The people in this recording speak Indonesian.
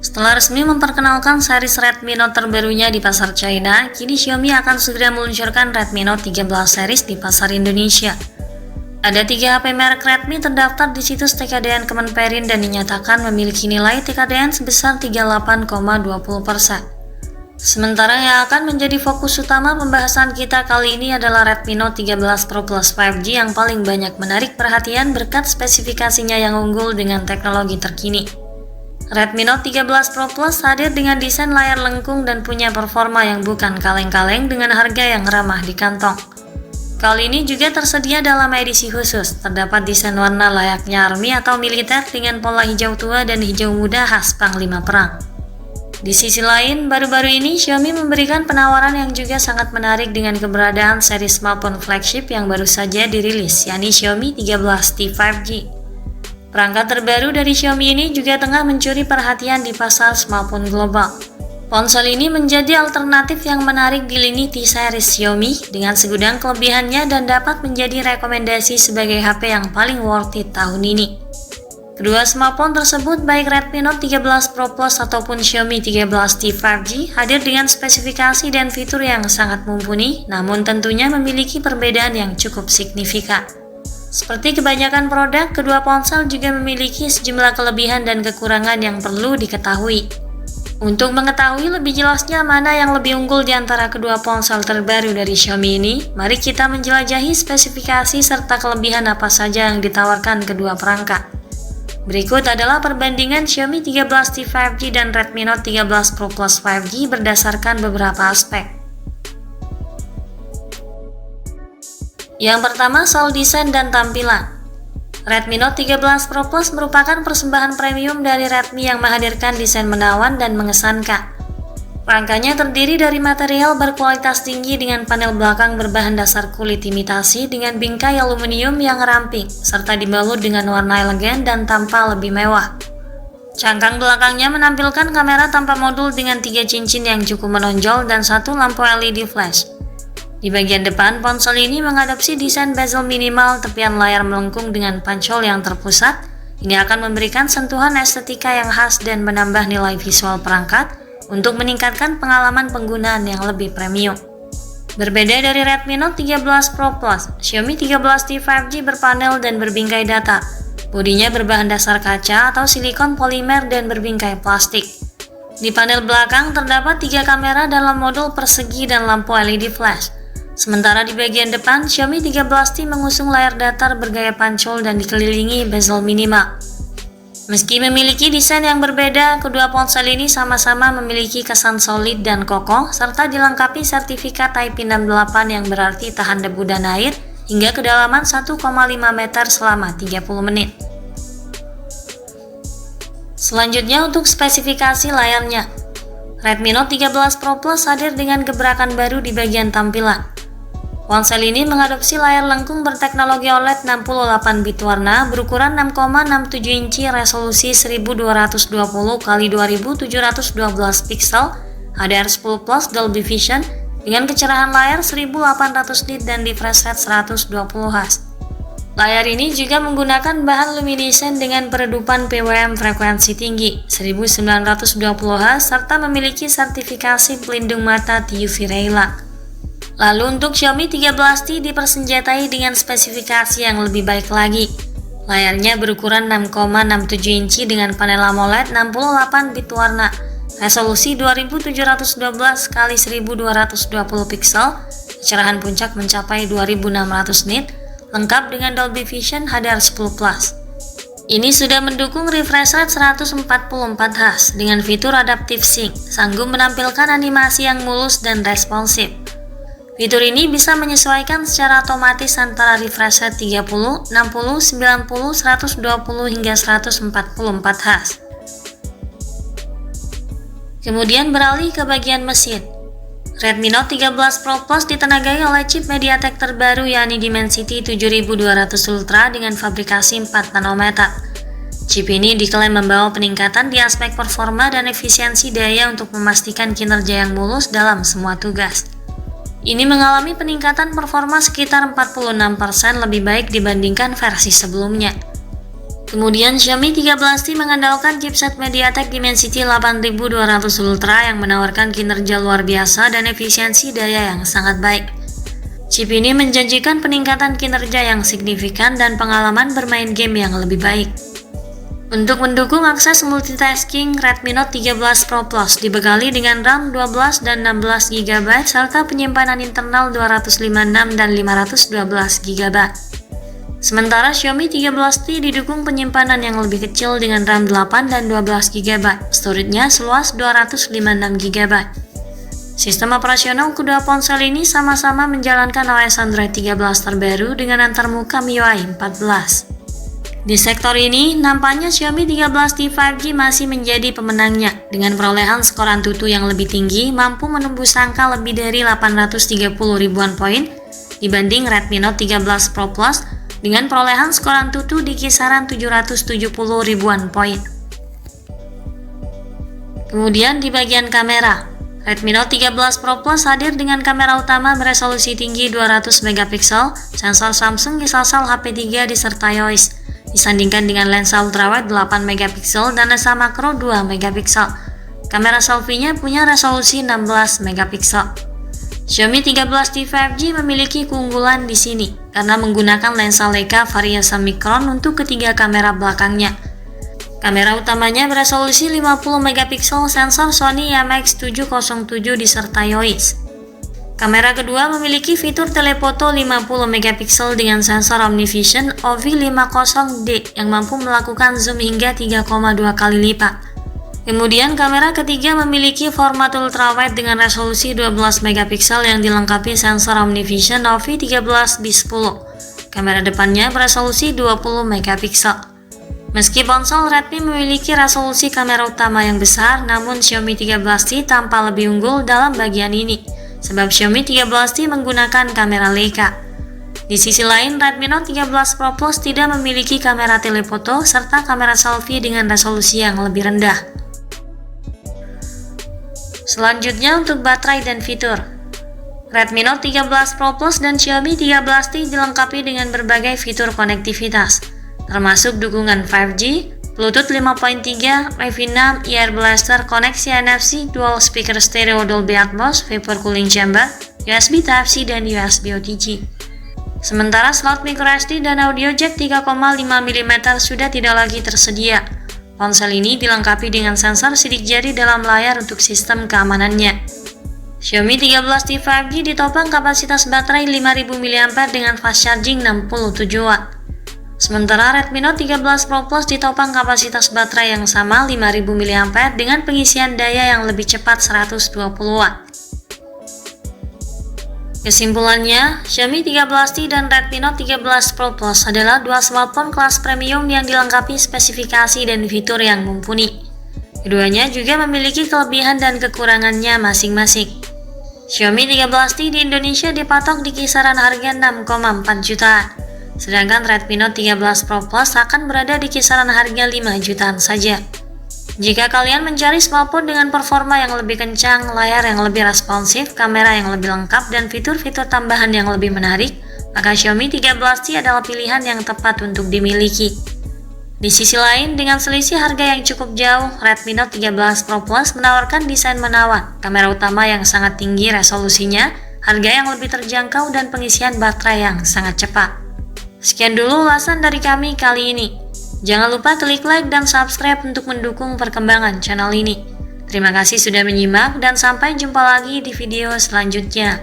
Setelah resmi memperkenalkan series Redmi Note terbarunya di pasar China, kini Xiaomi akan segera meluncurkan Redmi Note 13 series di pasar Indonesia. Ada 3 HP merek Redmi terdaftar di situs TKDN Kemenperin dan dinyatakan memiliki nilai TKDN sebesar 38,20%. Sementara yang akan menjadi fokus utama pembahasan kita kali ini adalah Redmi Note 13 Pro Plus 5G yang paling banyak menarik perhatian berkat spesifikasinya yang unggul dengan teknologi terkini. Redmi Note 13 Pro Plus hadir dengan desain layar lengkung dan punya performa yang bukan kaleng-kaleng dengan harga yang ramah di kantong. Kali ini juga tersedia dalam edisi khusus, terdapat desain warna layaknya army atau militer dengan pola hijau tua dan hijau muda khas Panglima Perang. Di sisi lain, baru-baru ini Xiaomi memberikan penawaran yang juga sangat menarik dengan keberadaan seri smartphone flagship yang baru saja dirilis, yakni Xiaomi 13T 5G. Perangkat terbaru dari Xiaomi ini juga tengah mencuri perhatian di pasar smartphone global. Ponsel ini menjadi alternatif yang menarik di lini T-series Xiaomi dengan segudang kelebihannya dan dapat menjadi rekomendasi sebagai HP yang paling worth it tahun ini. Kedua smartphone tersebut baik Redmi Note 13 Pro Plus ataupun Xiaomi 13T 5G hadir dengan spesifikasi dan fitur yang sangat mumpuni, namun tentunya memiliki perbedaan yang cukup signifikan. Seperti kebanyakan produk, kedua ponsel juga memiliki sejumlah kelebihan dan kekurangan yang perlu diketahui. Untuk mengetahui lebih jelasnya mana yang lebih unggul di antara kedua ponsel terbaru dari Xiaomi ini, mari kita menjelajahi spesifikasi serta kelebihan apa saja yang ditawarkan kedua perangkat. Berikut adalah perbandingan Xiaomi 13T 5G dan Redmi Note 13 Pro Plus 5G berdasarkan beberapa aspek. Yang pertama, soal desain dan tampilan. Redmi Note 13 Pro Plus merupakan persembahan premium dari Redmi yang menghadirkan desain menawan dan mengesankan. Rangkanya terdiri dari material berkualitas tinggi dengan panel belakang berbahan dasar kulit imitasi dengan bingkai aluminium yang ramping, serta dibalut dengan warna elegan dan tampak lebih mewah. Cangkang belakangnya menampilkan kamera tanpa modul dengan 3 cincin yang cukup menonjol dan 1 lampu LED flash. Di bagian depan, ponsel ini mengadopsi desain bezel minimal, tepian layar melengkung dengan pancol yang terpusat. Ini akan memberikan sentuhan estetika yang khas dan menambah nilai visual perangkat untuk meningkatkan pengalaman penggunaan yang lebih premium. Berbeda dari Redmi Note 13 Pro Plus, Xiaomi 13T 5G berpanel dan berbingkai datar. Bodinya berbahan dasar kaca atau silikon polimer dan berbingkai plastik. Di panel belakang terdapat 3 kamera dalam modul persegi dan lampu LED flash. Sementara di bagian depan, Xiaomi 13T mengusung layar datar bergaya pancol dan dikelilingi bezel minimal. Meski memiliki desain yang berbeda, kedua ponsel ini sama-sama memiliki kesan solid dan kokoh, serta dilengkapi sertifikat IP68 yang berarti tahan debu dan air hingga kedalaman 1,5 meter selama 30 menit. Selanjutnya untuk spesifikasi layarnya. Redmi Note 13 Pro Plus hadir dengan gebrakan baru di bagian tampilan. Ponsel ini mengadopsi layar lengkung berteknologi OLED 68 bit warna berukuran 6,67 inci resolusi 1220 x 2712 pixel HDR10 Plus Dolby Vision dengan kecerahan layar 1800 nit dan refresh rate 120 Hz. Layar ini juga menggunakan bahan luminescent dengan peredupan PWM frekuensi tinggi 1920 Hz serta memiliki sertifikasi pelindung mata TUV Raylock. Lalu untuk Xiaomi 13T dipersenjatai dengan spesifikasi yang lebih baik lagi. Layarnya berukuran 6,67 inci dengan panel AMOLED 68 bit warna, resolusi 2712 x 1220 pixel, kecerahan puncak mencapai 2600 nit, lengkap dengan Dolby Vision HDR10 Plus. Ini sudah mendukung refresh rate 144 Hz dengan fitur Adaptive Sync, sanggup menampilkan animasi yang mulus dan responsif. Fitur ini bisa menyesuaikan secara otomatis antara refresh rate 30, 60, 90, 120 hingga 144 Hz. Kemudian beralih ke bagian mesin. Redmi Note 13 Pro Plus ditenagai oleh chip MediaTek terbaru yakni Dimensity 7200 Ultra dengan fabrikasi 4 nanometer. Chip ini diklaim membawa peningkatan di aspek performa dan efisiensi daya untuk memastikan kinerja yang mulus dalam semua tugas. Ini mengalami peningkatan performa sekitar 46% lebih baik dibandingkan versi sebelumnya. Kemudian Xiaomi 13T mengandalkan chipset MediaTek Dimensity 8200 Ultra yang menawarkan kinerja luar biasa dan efisiensi daya yang sangat baik. Chip ini menjanjikan peningkatan kinerja yang signifikan dan pengalaman bermain game yang lebih baik. Untuk mendukung akses multitasking, Redmi Note 13 Pro Plus dibekali dengan RAM 12 dan 16 GB serta penyimpanan internal 256 dan 512 GB. Sementara Xiaomi 13T didukung penyimpanan yang lebih kecil dengan RAM 8 dan 12 GB, storage-nya seluas 256 GB. Sistem operasional kedua ponsel ini sama-sama menjalankan OS Android 13 terbaru dengan antarmuka MIUI 14. Di sektor ini, nampaknya Xiaomi 13T 5G masih menjadi pemenangnya, dengan perolehan skor Antutu yang lebih tinggi, mampu menembus angka lebih dari 830 ribuan poin, dibanding Redmi Note 13 Pro Plus, dengan perolehan skor Antutu di kisaran 770 ribuan poin. Kemudian di bagian kamera, Redmi Note 13 Pro Plus hadir dengan kamera utama beresolusi tinggi 200 megapiksel, sensor Samsung Galaxy HP3 disertai OIS, disandingkan dengan lensa ultrawide 8 megapiksel dan lensa makro 2 megapiksel. Kamera selfie-nya punya resolusi 16 megapiksel. Xiaomi 13T 5G memiliki keunggulan di sini karena menggunakan lensa Leica Vario Mikron untuk ketiga kamera belakangnya. Kamera utamanya beresolusi 50 megapiksel, sensor Sony IMX707 disertai OIS. Kamera kedua memiliki fitur telefoto 50 megapiksel dengan sensor OmniVision OV50D yang mampu melakukan zoom hingga 3,2 kali lipat. Kemudian kamera ketiga memiliki format ultrawide dengan resolusi 12 megapiksel yang dilengkapi sensor OmniVision OV13B10. Kamera depannya beresolusi 20 megapiksel. Meski ponsel Redmi memiliki resolusi kamera utama yang besar, namun Xiaomi 13T tampak lebih unggul dalam bagian ini, sebab Xiaomi 13T menggunakan kamera Leica. Di sisi lain, Redmi Note 13 Pro Plus tidak memiliki kamera telefoto serta kamera selfie dengan resolusi yang lebih rendah. Selanjutnya untuk baterai dan fitur. Redmi Note 13 Pro Plus dan Xiaomi 13T dilengkapi dengan berbagai fitur konektivitas, termasuk dukungan 5G, Bluetooth 5.3, Wi-Fi 6, Ear Blaster, koneksi NFC, dual speaker stereo Dolby Atmos, vapor cooling chamber, USB Type-C dan USB OTG. Sementara slot microSD dan audio jack 3,5 mm sudah tidak lagi tersedia. Ponsel ini dilengkapi dengan sensor sidik jari dalam layar untuk sistem keamanannya. Xiaomi 13T 5G ditopang kapasitas baterai 5000 mAh dengan fast charging 67 Watt. Sementara Redmi Note 13 Pro Plus ditopang kapasitas baterai yang sama 5000 mAh dengan pengisian daya yang lebih cepat 120 Watt. Kesimpulannya, Xiaomi 13T dan Redmi Note 13 Pro Plus adalah dua smartphone kelas premium yang dilengkapi spesifikasi dan fitur yang mumpuni. Keduanya juga memiliki kelebihan dan kekurangannya masing-masing. Xiaomi 13T di Indonesia dipatok di kisaran harga 6,4 jutaan, sedangkan Redmi Note 13 Pro Plus akan berada di kisaran harga 5 jutaan saja. Jika kalian mencari smartphone dengan performa yang lebih kencang, layar yang lebih responsif, kamera yang lebih lengkap, dan fitur-fitur tambahan yang lebih menarik, maka Xiaomi 13T adalah pilihan yang tepat untuk dimiliki. Di sisi lain, dengan selisih harga yang cukup jauh, Redmi Note 13 Pro Plus menawarkan desain menawan, kamera utama yang sangat tinggi resolusinya, harga yang lebih terjangkau, dan pengisian baterai yang sangat cepat. Sekian dulu ulasan dari kami kali ini. Jangan lupa klik like dan subscribe untuk mendukung perkembangan channel ini. Terima kasih sudah menyimak dan sampai jumpa lagi di video selanjutnya.